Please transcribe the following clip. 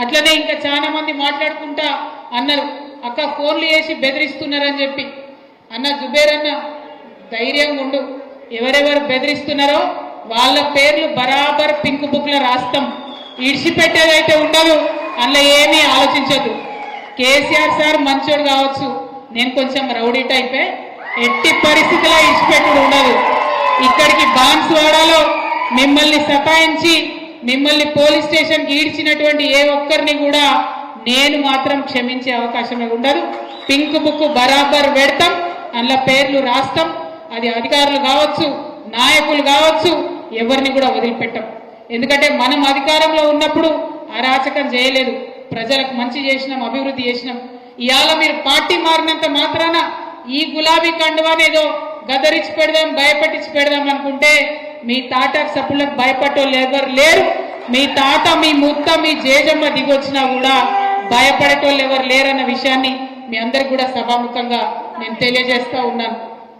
గట్లనే ఇంకా చాలా మంది మాట్లాడుకుంటా అన్నారు, అక్క ఫోన్లు చేసి బెదిరిస్తున్నారని చెప్పి. అన్న జుబేర్ అన్న ధైర్యంగా ఉండు, ఎవరెవరు బెదిరిస్తున్నారో వాళ్ళ పేర్లు బరాబర్ పింక్ బుక్ లో రాస్తాం, ఇడిచిపెట్టేదైతే ఉండదు, అందులో ఏమీ ఆలోచించద్దు. కేసీఆర్ సార్ మంచోడు కావచ్చు, నేను కొంచెం రౌడీ టైపే, ఎట్టి పరిస్థితిలో ఇడిచిపెట్టుడు ఉండదు. ఇక్కడికి బాన్స్వాడలో మిమ్మల్ని సతాయించి మిమ్మల్ని పోలీస్ స్టేషన్కి ఈడ్చినటువంటి ఏ ఒక్కరిని కూడా నేను మాత్రం క్షమించే అవకాశమే ఉండదు. పింక్ బుక్ బరాబర్ పెడతాం, అందులో పేర్లు రాస్తాం. అది అధికారులు కావచ్చు, నాయకులు కావచ్చు, ఎవరిని కూడా వదిలిపెట్టాం. ఎందుకంటే మనం అధికారంలో ఉన్నప్పుడు అరాచకం చేయలేదు, ప్రజలకు మంచి చేసినాం, అభివృద్ధి చేసినాం. ఇవాళ మీరు పార్టీ మారినంత మాత్రాన ఈ గులాబీ కండువానేదో గదరించి పెడదాం, భయపెట్టించి పెడదాం అనుకుంటే మీ తాట సప్పులకు భయపడేవాళ్ళు ఎవరు లేరు. మీ తాత, మీ ముత్త, మీ జేజమ్మ దిగొచ్చినా కూడా భయపడేటోళ్ళు ఎవరు లేరన్న విషయాన్ని మీ అందరికి కూడా సభాముఖంగా నేను తెలియజేస్తా ఉన్నాను.